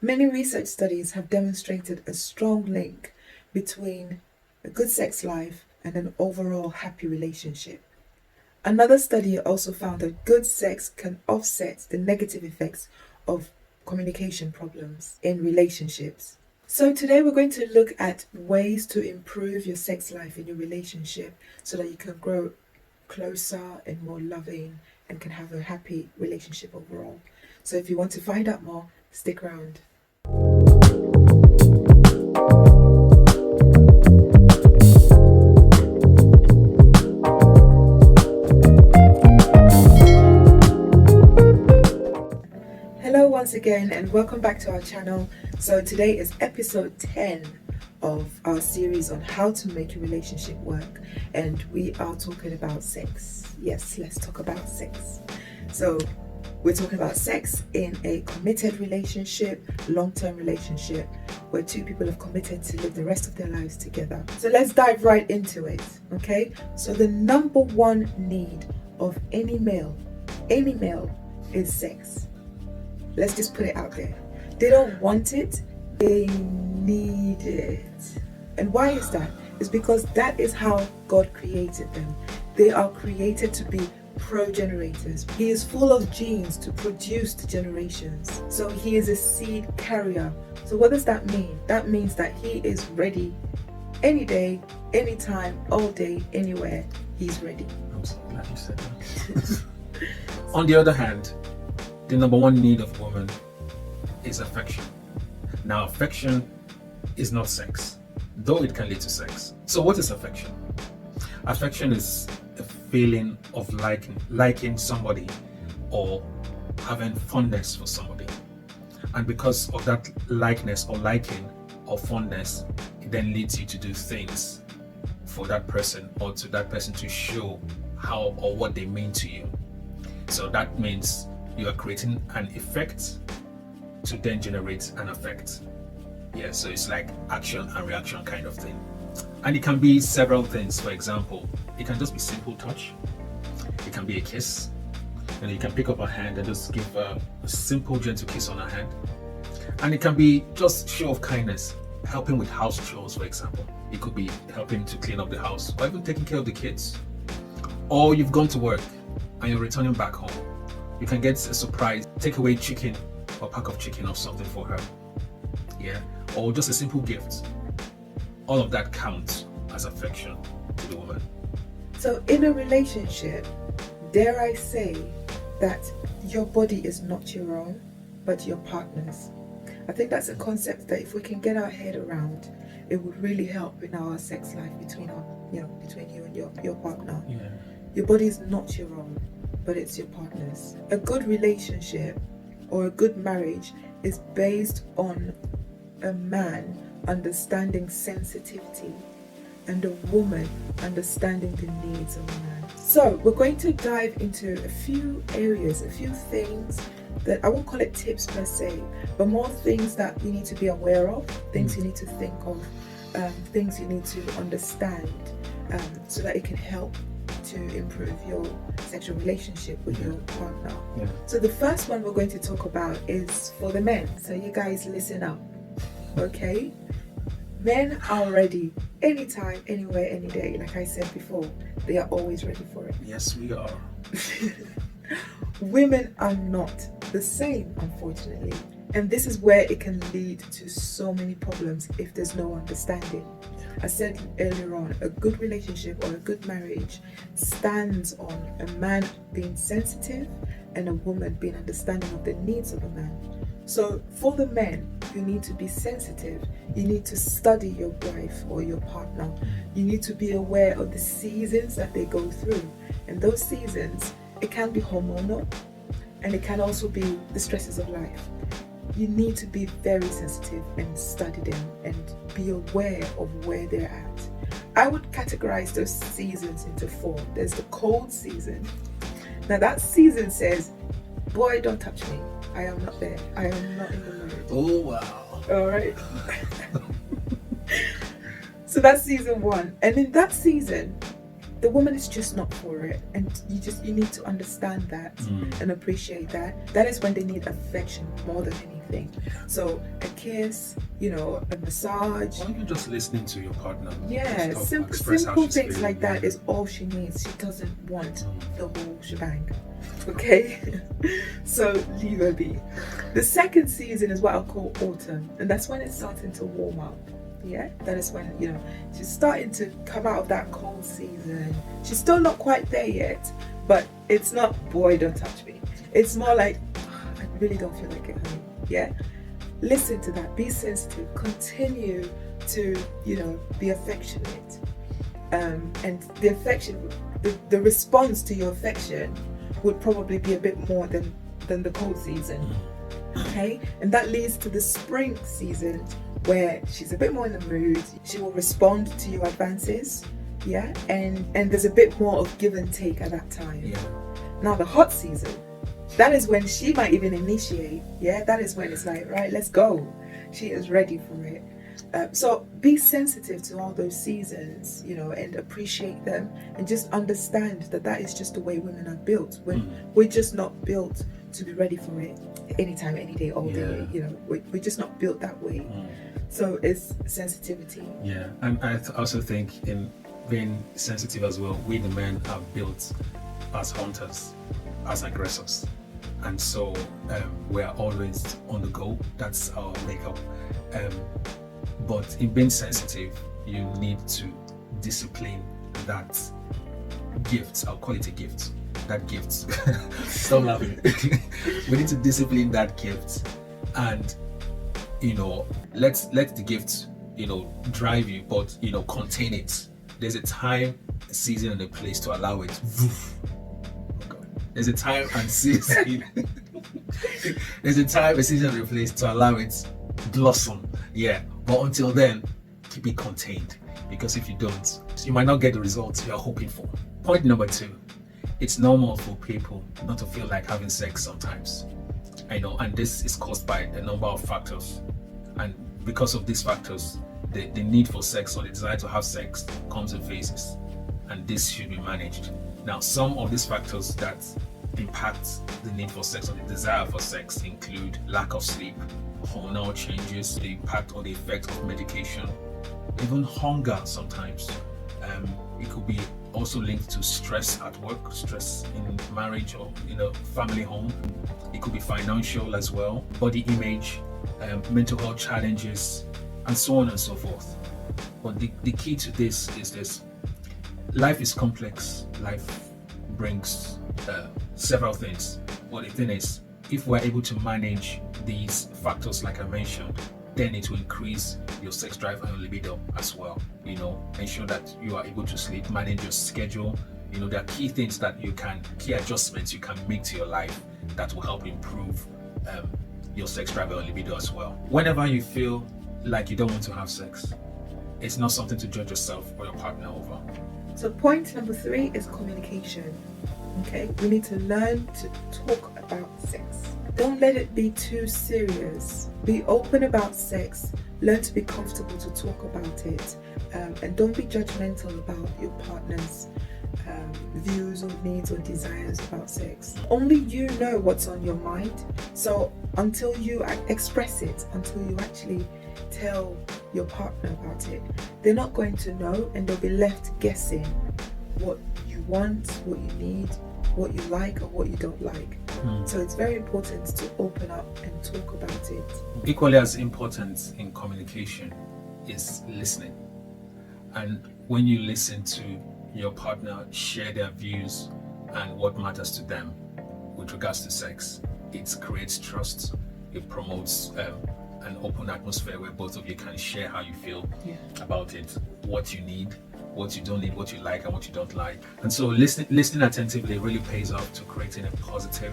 Many research studies have demonstrated a strong link between a good sex life and an overall happy relationship. Another study also found that good sex can offset the negative effects of communication problems in relationships. So today we're going to look at ways to improve your sex life in your relationship so that you can grow closer and more loving and can have a happy relationship overall. So if you want to find out more, stick around. Hello once again and welcome back to our channel. So today is episode 10 of our series on how to make your relationship work, and we are talking about sex. Yes, let's talk about sex. So we're talking about sex in a committed relationship, long-term relationship, where two people have committed to live the rest of their lives together. So let's dive right into it, okay? So the number one need of any male is sex. Let's just put it out there. They don't want it, they need it. And why is that? It's because that is how God created them. They are created to be progenitors. He is full of genes to produce the generations. So he is a seed carrier. So what does that mean? That means that he is ready any day, anytime, all day, anywhere. He's ready. I'm so glad you said that. On the other hand, the number one need of women is affection. Now, affection is not sex, though it can lead to sex. So what is affection? Affection is a feeling of liking somebody or having fondness for somebody. And because of that likeness or liking or fondness, it then leads you to do things for that person or to that person to show how or what they mean to you. So that means you are creating an effect to then generate an effect. Yeah, so it's like action and reaction kind of thing. And it can be several things. For example, it can just be simple touch. It can be a kiss. And you can pick up her hand and just give a simple, gentle kiss on her hand. And it can be just show of kindness, helping with house chores, for example. It could be helping to clean up the house or even taking care of the kids. Or you've gone to work and you're returning back home. You can get a surprise takeaway chicken or pack of chicken or something for her. Yeah, or just a simple gift. All of that counts as affection to the woman. So in a relationship, dare I say that your body is not your own, but your partner's. I think that's a concept that if we can get our head around, it would really help in our sex life between you and your partner. Yeah. Your body is not your own, but it's your partner's. A good relationship or a good marriage is based on a man understanding sensitivity and a woman understanding the needs of a man. So we're going to dive into a few areas, a few things that I won't call it tips per se, but more things that you need to be aware of, things you need to think of, things you need to understand, so that it can help to improve your sexual relationship with your partner. Yeah. So the first one we're going to talk about is for the men. So you guys listen up, okay? Men are ready anytime, anywhere, any day. Like I said before, they are always ready for it. Yes, we are. Women are not the same, unfortunately. And this is where it can lead to so many problems if there's no understanding. I said earlier on, a good relationship or a good marriage stands on a man being sensitive and a woman being understanding of the needs of a man. So for the men, you need to be sensitive. You need to study your wife or your partner. You need to be aware of the seasons that they go through. And those seasons, it can be hormonal and it can also be the stresses of life. You need to be very sensitive and study them and be aware of where they're at. I would categorize those seasons into 4. There's the cold season. Now that season says, boy, don't touch me. I am not there. I am not in the mood. Oh, wow. All right. So that's season 1. And in that season, the woman is just not for it, and you need to understand that and appreciate that. That is when they need affection more than anything. anything. So a kiss, you know, a massage. Or even just listening to your partner. Yeah, Just simple express how she's things feeling. like that is all she needs. She doesn't want the whole shebang. Okay, so leave her be. The second season is what I'll call autumn, and that's when it's starting to warm up. Yeah, that is when, you know, she's starting to come out of that cold season. She's still not quite there yet, but it's not, boy, don't touch me. It's more like, I really don't feel like it, honey. Yeah, listen to that, be sensitive, continue to, you know, be affectionate, and the affection, the response to your affection would probably be a bit more than the cold season. Okay, and that leads to the spring season, where she's a bit more in the mood. She will respond to your advances, yeah, and there's a bit more of give and take at that time. Yeah. Now the hot season, that is when she might even initiate. Yeah, that is when it's like, right, let's go. She is ready for it. So be sensitive to all those seasons, you know, and appreciate them, and just understand that that is just the way women are built. We're just not built to be ready for it anytime, any day, all day. You know, we're just not built that way. So it's sensitivity. Yeah, and I also think in being sensitive as well, we the men are built as hunters, as aggressors, and so we are always on the go. That's our makeup. But in being sensitive, you need to discipline that gift. I'll call it a gift. That gift. Stop laughing. We need to discipline that gift, and you know, let the gift, you know, drive you, but you know, contain it. There's a time, a season, and a place to allow it. Oh God. There's a time and season. There's a time, a season, and a place to allow it blossom. Yeah, but until then, keep it contained, because if you don't, you might not get the results you're hoping for. Point number 2. It's normal for people not to feel like having sex sometimes. I know, and this is caused by a number of factors. And because of these factors, the need for sex or the desire to have sex comes in phases. And this should be managed. Now, some of these factors that impact the need for sex or the desire for sex include lack of sleep, hormonal changes, the impact or the effect of medication, even hunger sometimes. It could be also linked to stress at work, stress in marriage or in a family home. It could be financial as well, body image, mental health challenges, and so on and so forth. But the key to this is this: life is complex. Life brings several things. But the thing is, if we're able to manage these factors like I mentioned, then it will increase your sex drive and libido as well. You know, ensure that you are able to sleep, manage your schedule. You know, there are key things that key adjustments you can make to your life that will help improve your sex drive and libido as well. Whenever you feel like you don't want to have sex, it's not something to judge yourself or your partner over. So point number 3 is communication. Okay, we need to learn to talk about sex. Don't let it be too serious. Be open about sex. Learn to be comfortable to talk about it, and don't be judgmental about your partner's views or needs or desires about sex. Only you know what's on your mind. So until you express it, until you actually tell your partner about it, they're not going to know, and they'll be left guessing what you want, what you need, what you like, or what you don't like. So it's very important to open up and talk about it. Equally as important in communication is listening. And when you listen to your partner share their views and what matters to them with regards to sex, it creates trust. It promotes an open atmosphere where both of you can share how you feel about it, what you need, what you don't need, what you like and what you don't like. And so listening attentively really pays off to creating a positive,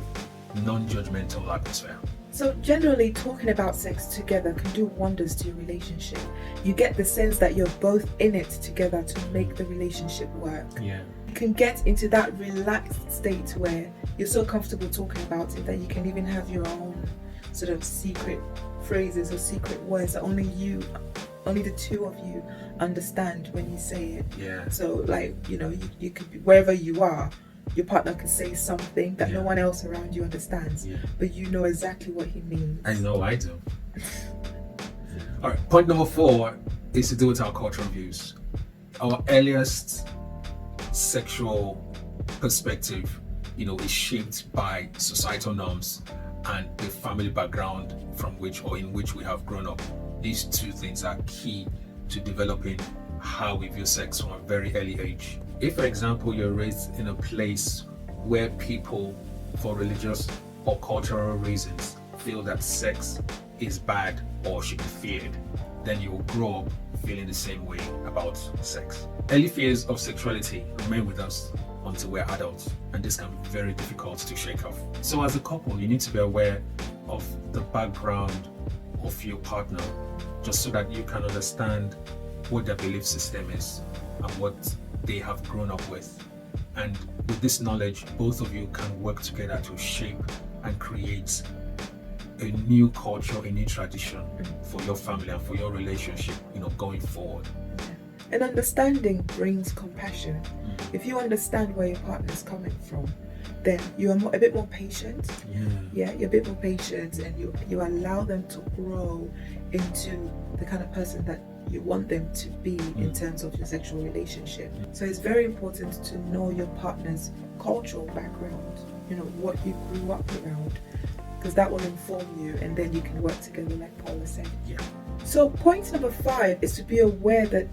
non-judgmental atmosphere. So generally, talking about sex together can do wonders to your relationship. You get the sense that you're both in it together to make the relationship work. Yeah. You can get into that relaxed state where you're so comfortable talking about it that you can even have your own sort of secret phrases or secret words that only the two of you understand when you say it. Yeah. So like, you know, you could be wherever you are, your partner can say something that no one else around you understands, but you know exactly what he means. I know I do. All right, point number 4 is to do with our cultural views. Our earliest sexual perspective, is shaped by societal norms and the family background from which or in which we have grown up. These two things are key to developing how we view sex from a very early age. If, for example, you're raised in a place where people, for religious or cultural reasons, feel that sex is bad or should be feared, then you will grow up feeling the same way about sex. Early fears of sexuality remain with us until we're adults, and this can be very difficult to shake off. So as a couple, you need to be aware of the background of your partner, just so that you can understand what their belief system is and what they have grown up with. And with this knowledge, both of you can work together to shape and create a new culture, a new tradition for your family and for your relationship, going forward. And understanding brings compassion. If you understand where your partner's coming from, then you are a bit more patient. You're a bit more patient, and you allow them to grow into the kind of person that you want them to be in terms of your sexual relationship. So it's very important to know your partner's cultural background, what you grew up around, because that will inform you, and then you can work together like Paula said. So point number 5 is to be aware that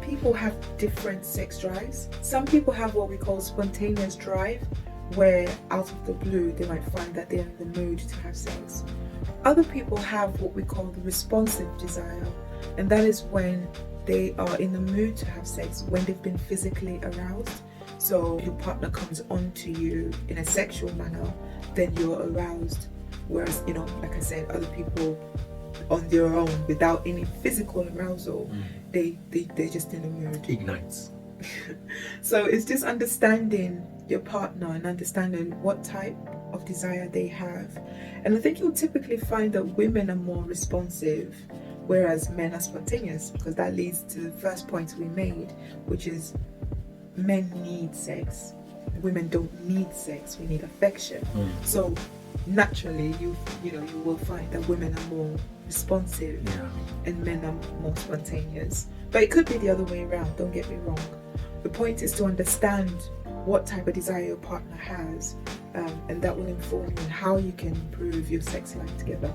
people have different sex drives. Some people have what we call spontaneous drive, where out of the blue they might find that they're in the mood to have sex. Other people have what we call the responsive desire, and that is when they are in the mood to have sex, when they've been physically aroused. So your partner comes onto you in a sexual manner, then you're aroused. Whereas, like I said, other people on their own without any physical arousal, they're just in the mood. Ignites. So it's just understanding your partner and understanding what type of desire they have. And I think you'll typically find that women are more responsive, whereas men are spontaneous, because that leads to the first point we made, which is men need sex. Women don't need sex, we need affection. So naturally you will find that women are more responsive and men are more spontaneous. But it could be the other way around, don't get me wrong. The point is to understand what type of desire your partner has, and that will inform you on how you can improve your sex life together.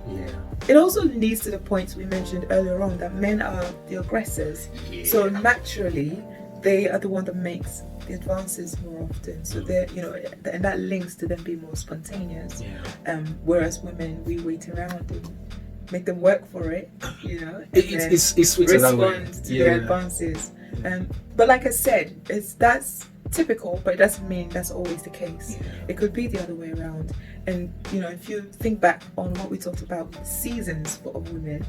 It also leads to the points we mentioned earlier on, that men are the aggressors. So naturally they are the one that makes the advances more often. So they're, and that links to them being more spontaneous. Whereas women, we wait around and make them work for it, it's sweeter that way. Respond to their advances. But like I said, that's typical, but it doesn't mean that's always the case. It could be the other way around. And if you think back on what we talked about, seasons for women,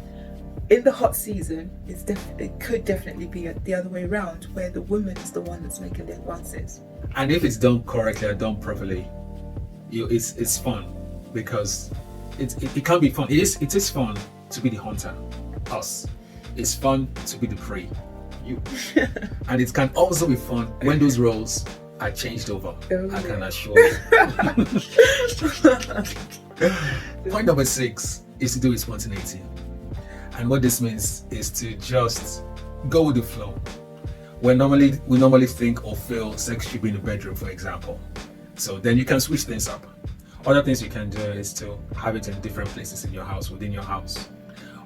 in the hot season, it could definitely be the other way around, where the woman is the one that's making the advances. And if it's done correctly or done properly, it's fun, because it can be fun. It is fun to be the hunter, us. It's fun to be the prey, you. And it can also be fun when those roles are changed over. I can assure you. Point number 6 is to do with spontaneity. And what this means is to just go with the flow. We normally think or feel sex should be in the bedroom, for example. So then you can switch things up. Other things you can do is to have it in different places in your house, within your house.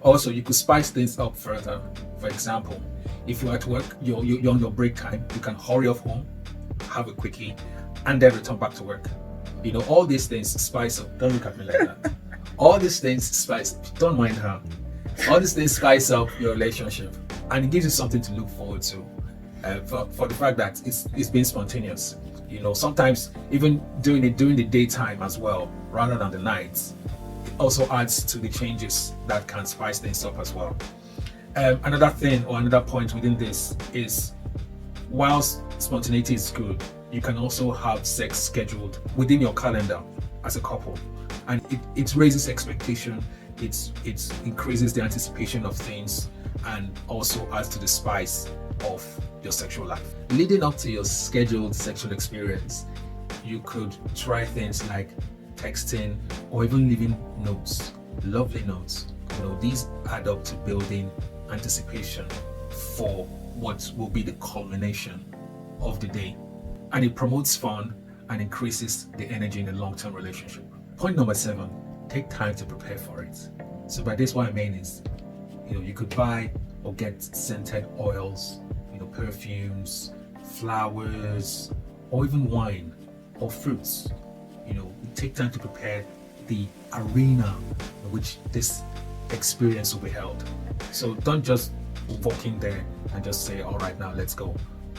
Also, you could spice things up further. For example, if you're at work, you're on your break time, you can hurry off home, have a quickie, and then return back to work. All these things spice up. Don't look at me like that. All these things spice. Don't mind her. All these things spice up your relationship, and it gives you something to look forward to. For the fact that it's being spontaneous. Sometimes even during the daytime as well, rather than the nights, it also adds to the changes that can spice things up as well. Another thing or another point within this is, whilst spontaneity is good, you can also have sex scheduled within your calendar as a couple, and it raises expectation. It increases the anticipation of things, and also adds to the spice of your sexual life. Leading up to your scheduled sexual experience, you could try things like texting or even leaving notes, lovely notes. These add up to building anticipation for what will be the culmination of the day, and it promotes fun and increases the energy in a long-term relationship. Point number 7, take time to prepare for it. So by this, what I mean is, you could buy or get scented oils, perfumes, flowers, or even wine or fruits. Take time to prepare the arena in which this experience will be held. So don't just walk in there and just say, all right, now let's go.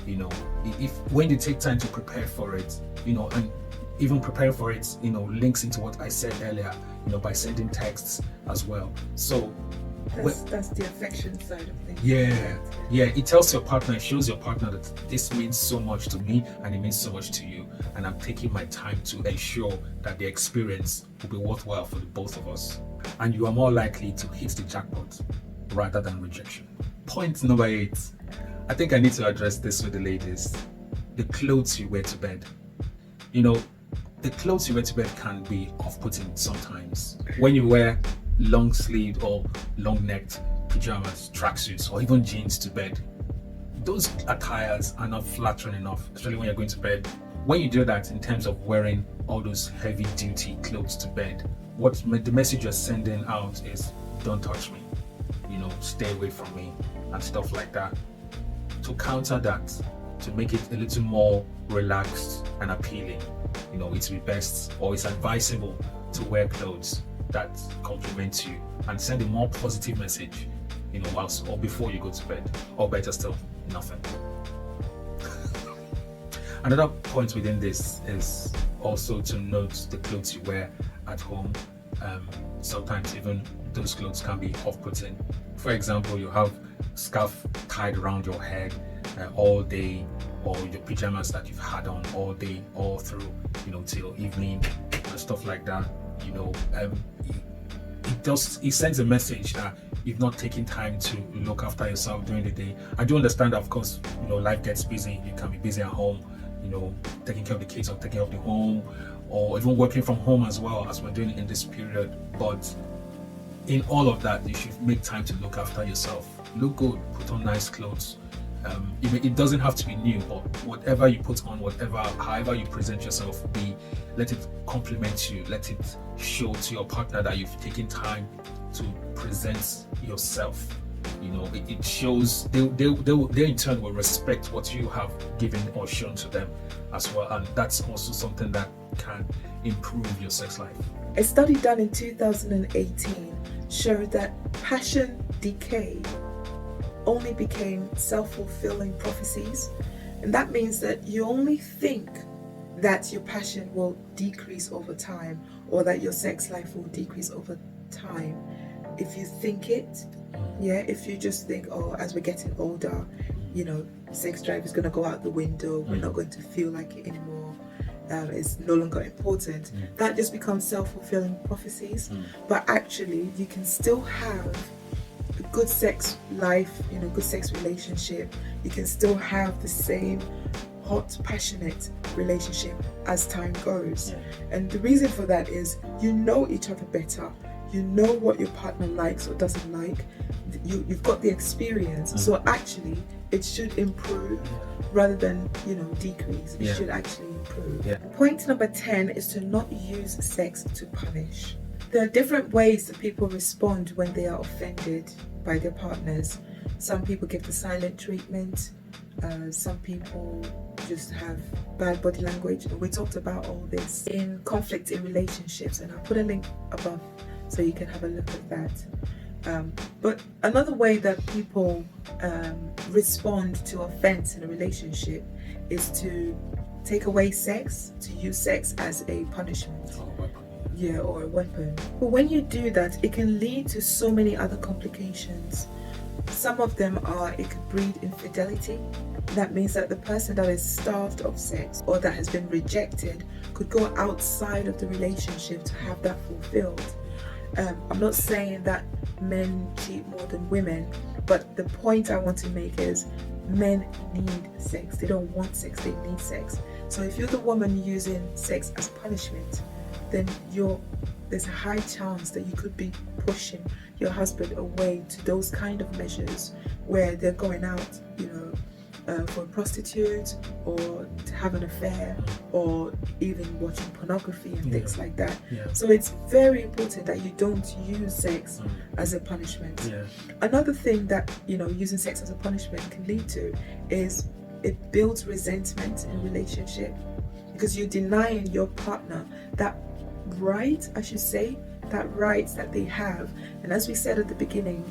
If when you take time to prepare for it, and even prepare for it, links into what I said earlier, by sending texts as well. So that's the affection side of things. Yeah, it tells your partner, it shows your partner that this means so much to me and it means so much to you, and I'm taking my time to ensure that the experience will be worthwhile for the both of us, and you are more likely to hit the jackpot rather than rejection. Point number 8, I think I need to address this with the ladies. The clothes you wear to bed. The clothes you wear to bed can be off-putting sometimes. When you wear long-sleeved or long-necked pajamas, tracksuits, or even jeans to bed, those attires are not flattering enough, especially when you're going to bed. When you do that in terms of wearing all those heavy-duty clothes to bed, the message you're sending out is, don't touch me, stay away from me, and stuff like that. To counter that, to make it a little more relaxed and appealing, it's best, or it's advisable, to wear clothes that complement you and send a more positive message, whilst or before you go to bed, or better still, nothing. Another point within this is also to note the clothes you wear at home. Sometimes even those clothes can be off-putting. For example, you have scarf tied around your head all day, or your pajamas that you've had on all day, all through, till evening and stuff like that. It sends a message that you've not taken time to look after yourself during the day. I do understand that, of course, life gets busy. You can be busy at home, taking care of the kids or taking care of the home, or even working from home as well, as we're doing in this period. But in all of that, you should make time to look after yourself. Look good, put on nice clothes. It doesn't have to be new, but whatever you put on, however you present yourself, let it complement you. Let it show to your partner that you've taken time to present yourself. It shows they in turn will respect what you have given or shown to them as well, and that's also something that can improve your sex life. A study done in 2018 showed that passion decay only became self-fulfilling prophecies, and that means that you only think that your passion will decrease over time, or that your sex life will decrease over time if you think it. If you just think, as we're getting older, sex drive is going to go out the window, we're not going to feel like it anymore, it's no longer important. That just becomes self-fulfilling prophecies. But actually, you can still have a good sex life, good sex relationship. You can still have the same hot, passionate relationship as time goes. And the reason for that is you know each other better. You know what your partner likes or doesn't like. You've got the experience. So actually, it should improve rather than, decrease. It should actually improve. Point number 10 is to not use sex to punish. There are different ways that people respond when they are offended by their partners. Some people give the silent treatment. Some people just have bad body language. And we talked about all this in conflict in relationships, and I'll put a link above so you can have a look at that. But another way that people respond to offense in a relationship is to take away sex, to use sex as a punishment. Or a weapon. But when you do that, it can lead to so many other complications. Some of them are, it could breed infidelity. That means that the person that is starved of sex or that has been rejected could go outside of the relationship to have that fulfilled. I'm not saying that men cheat more than women, but the point I want to make is men need sex. They don't want sex, they need sex. So if you're the woman using sex as punishment, then there's a high chance that you could be pushing your husband away to those kind of measures where they're going out, for a prostitute, or to have an affair, or even watching pornography and things like that. So it's very important that you don't use sex as a punishment. Another thing that using sex as a punishment can lead to is it builds resentment in relationship, because you're denying your partner that right, I should say, that right that they have. And as we said at the beginning,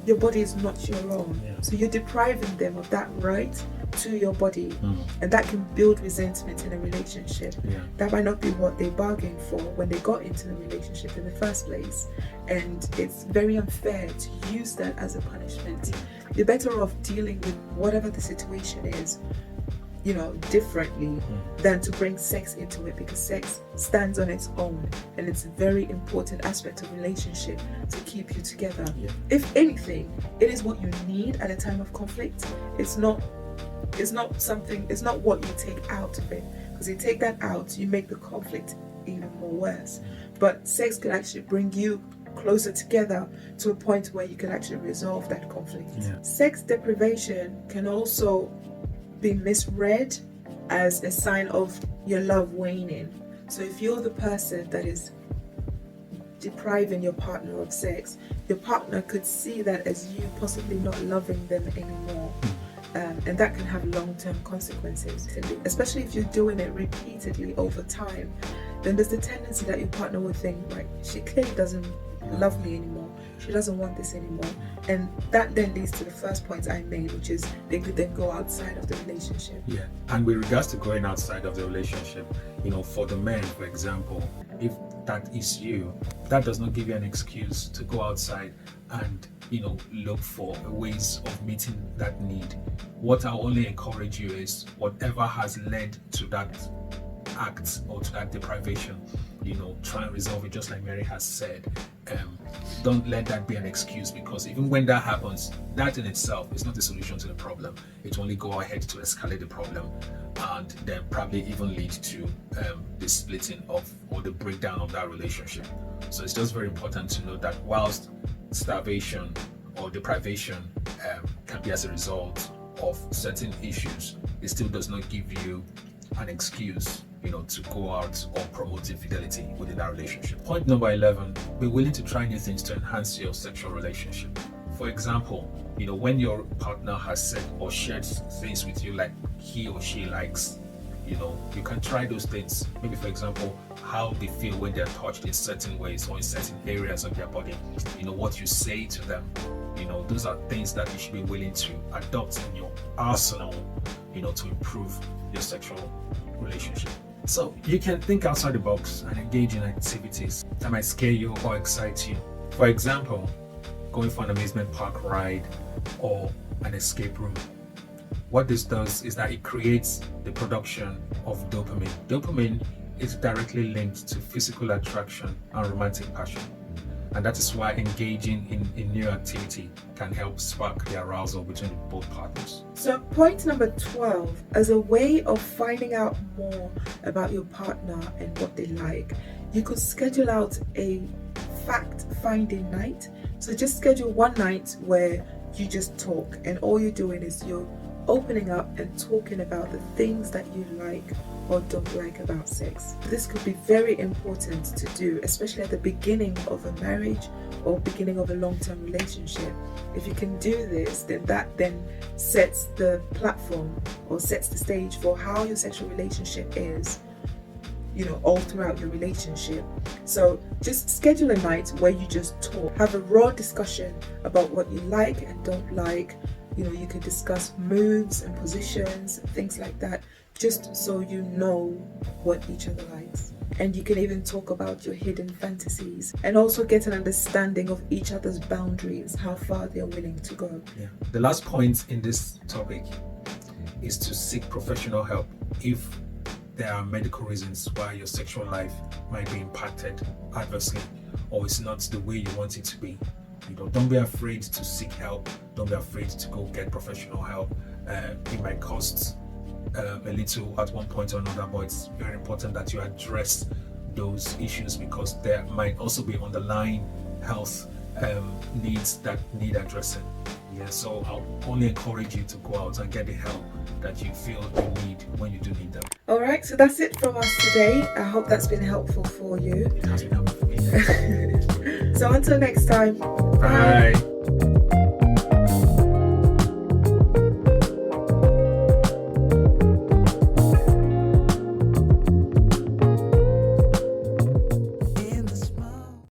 your body is not your own. So you're depriving them of that right to your body, and that can build resentment in a relationship. That might not be what they bargained for when they got into the relationship in the first place, and it's very unfair to use that as a punishment. You're better off dealing with whatever the situation is, differently than to bring sex into it, because sex stands on its own and it's a very important aspect of relationship to keep you together. If anything, it is what you need at a time of conflict. It's not what you take out of it, because you take that out, you make the conflict even more worse. But sex can actually bring you closer together to a point where you can actually resolve that conflict. Sex deprivation can also be misread as a sign of your love waning. So if you're the person that is depriving your partner of sex, your partner could see that as you possibly not loving them anymore. And that can have long-term consequences, especially if you're doing it repeatedly over time. Then there's the tendency that your partner would think, right, she clearly doesn't love me anymore, she doesn't want this anymore. And that then leads to the first point I made, which is they could then go outside of the relationship. And with regards to going outside of the relationship, for the men, for example, if that is you, that does not give you an excuse to go outside and look for ways of meeting that need. What I'll only encourage you is whatever has led to that act or to that deprivation, try and resolve it, just like Mary has said. Don't let that be an excuse, because even when that happens, that in itself is not the solution to the problem. It will only go ahead to escalate the problem, and then probably even lead to the splitting of or the breakdown of that relationship. So it's just very important to know that whilst starvation or deprivation can be as a result of certain issues, it still does not give you an excuse to go out or promote infidelity within that relationship. Point number 11, be willing to try new things to enhance your sexual relationship. For example, when your partner has said or shared things with you like he or she likes, you can try those things. Maybe, for example, how they feel when they're touched in certain ways or in certain areas of their body, what you say to them. Those are things that you should be willing to adopt in your arsenal, to improve your sexual relationship. So you can think outside the box and engage in activities that might scare you or excite you. For example, going for an amusement park ride or an escape room. What this does is that it creates the production of dopamine. Dopamine is directly linked to physical attraction and romantic passion. And that is why engaging in new activity can help spark the arousal between both partners. So point number 12, as a way of finding out more about your partner and what they like, you could schedule out a fact-finding night. So just schedule one night where you just talk, and all you're doing is you're opening up and talking about the things that you like or don't like about sex. This could be very important to do, especially at the beginning of a marriage or beginning of a long-term relationship. If you can do this, then that then sets the platform or sets the stage for how your sexual relationship is, all throughout your relationship. So just schedule a night where you just talk, have a raw discussion about what you like and don't like. You can discuss moves and positions, things like that, just so you know what each other likes. And you can even talk about your hidden fantasies and also get an understanding of each other's boundaries, how far they're willing to go. The last point in this topic is to seek professional help if there are medical reasons why your sexual life might be impacted adversely or it's not the way you want it to be. Don't be afraid to seek help. Don't be afraid to go get professional help. It might cost a little at one point or another, but it's very important that you address those issues because there might also be underlying health needs that need addressing. Yeah, so I'll only encourage you to go out and get the help that you feel you need when you do need them. All right, so that's it from us today. I hope that's been helpful for you. It has been helpful for me. So until next time. Bye.